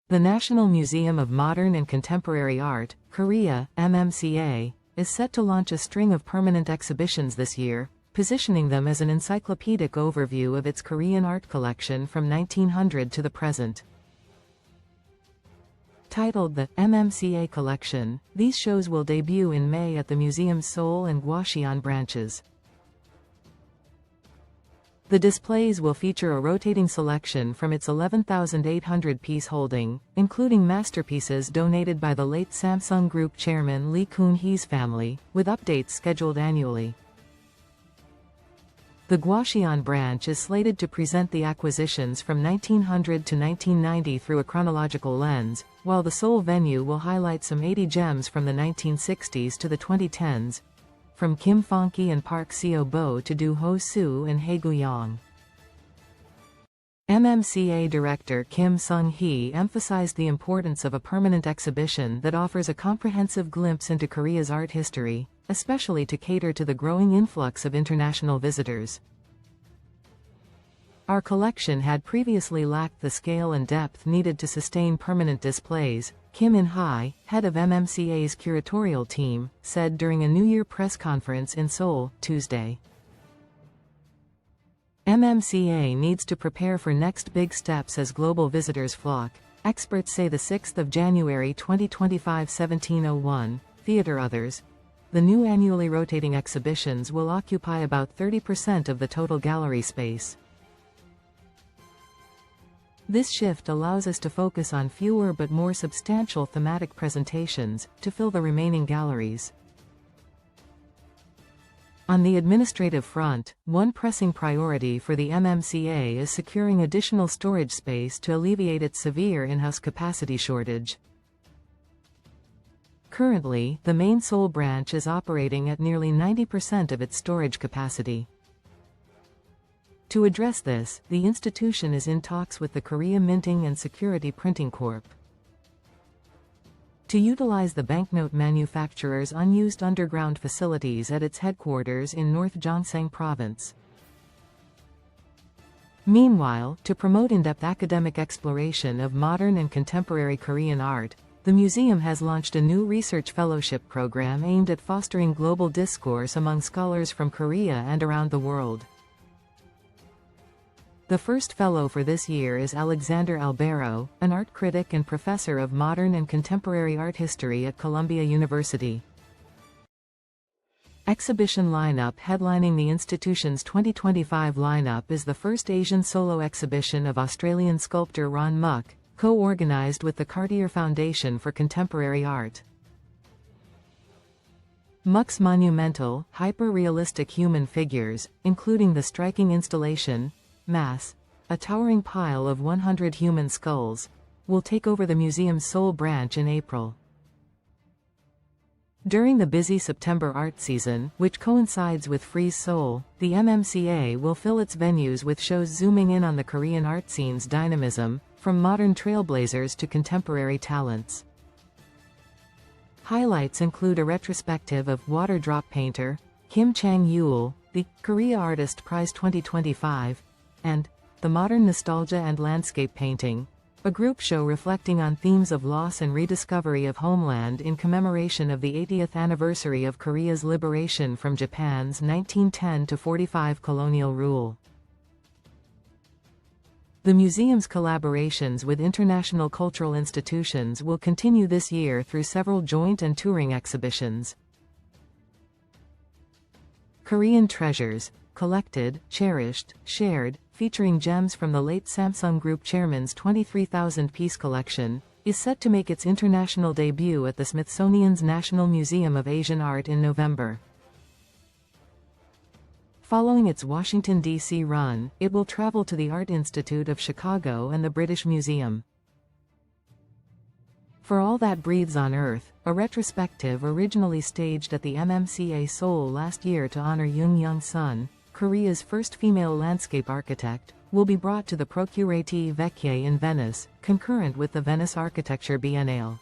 The National Museum of Modern and Contemporary Art, Korea, MMCA, is set to launch a string of permanent exhibitions this year, positioning them as an encyclopedic overview of its Korean art collection from 1900 to the present. Titled the MMCA Collection, these shows will debut in May at the museum's Seoul and Gwacheon branches. The displays will feature a rotating selection from its 11,800-piece holding, including masterpieces donated by the late Samsung Group chairman Lee Kun-hee's family, with updates scheduled annually. The Gwacheon branch is slated to present the acquisitions from 1900 to 1990 through a chronological lens, while the Seoul venue will highlight some 80 gems from the 1960s to the 2010s, from Kim Fong-ki and Park Seo-bo to Do Ho-soo and Hae Gu-young. MMCA director Kim Sung-hee emphasized the importance of a permanent exhibition that offers a comprehensive glimpse into Korea's art history, especially to cater to the growing influx of international visitors. Our collection had previously lacked the scale and depth needed to sustain permanent displays, Kim In-hae, head of MMCA's curatorial team, said during a New Year press conference in Seoul, Tuesday. MMCA needs to prepare for next big steps as global visitors flock. Experts say the 6th of January 2025 1701, Theatre Others. The new annually rotating exhibitions will occupy about 30% of the total gallery space. This shift allows us to focus on fewer but more substantial thematic presentations, to fill the remaining galleries. On the administrative front, one pressing priority for the MMCA is securing additional storage space to alleviate its severe in-house capacity shortage. Currently, the main Seoul branch is operating at nearly 90% of its storage capacity. To address this, the institution is in talks with the Korea Minting and Security Printing Corp. to utilize the banknote manufacturer's unused underground facilities at its headquarters in North Gyeongsang Province. Meanwhile, to promote in-depth academic exploration of modern and contemporary Korean art, the museum has launched a new research fellowship program aimed at fostering global discourse among scholars from Korea and around the world. The first fellow for this year is Alexander Albero, an art critic and professor of modern and contemporary art history at Columbia University. Exhibition lineup headlining the institution's 2025 lineup is the first Asian solo exhibition of Australian sculptor Ron Muck, co-organized with the Cartier Foundation for Contemporary Art. Muck's monumental, hyper-realistic human figures, including the striking installation, Mass, a towering pile of 100 human skulls, will take over the museum's Seoul branch in April. During the busy September art season, which coincides with Frieze Seoul, the MMCA will fill its venues with shows zooming in on the Korean art scene's dynamism, from modern trailblazers to contemporary talents. Highlights include a retrospective of water drop painter Kim Chang-yeol, the Korea Artist Prize 2025, and The Modern Nostalgia and Landscape Painting, a group show reflecting on themes of loss and rediscovery of homeland in commemoration of the 80th anniversary of Korea's liberation from Japan's 1910-45 colonial rule. The museum's collaborations with international cultural institutions will continue this year through several joint and touring exhibitions. Korean Treasures, Collected, Cherished, Shared, featuring gems from the late Samsung Group chairman's 23,000-piece collection, is set to make its international debut at the Smithsonian's National Museum of Asian Art in November. Following its Washington, D.C. run, it will travel to the Art Institute of Chicago and the British Museum. For All That Breathes on Earth, a retrospective originally staged at the MMCA Seoul last year to honor Yoon Young-sun, Korea's first female landscape architect, will be brought to the Procuratie Vecchie in Venice, concurrent with the Venice Architecture Biennale.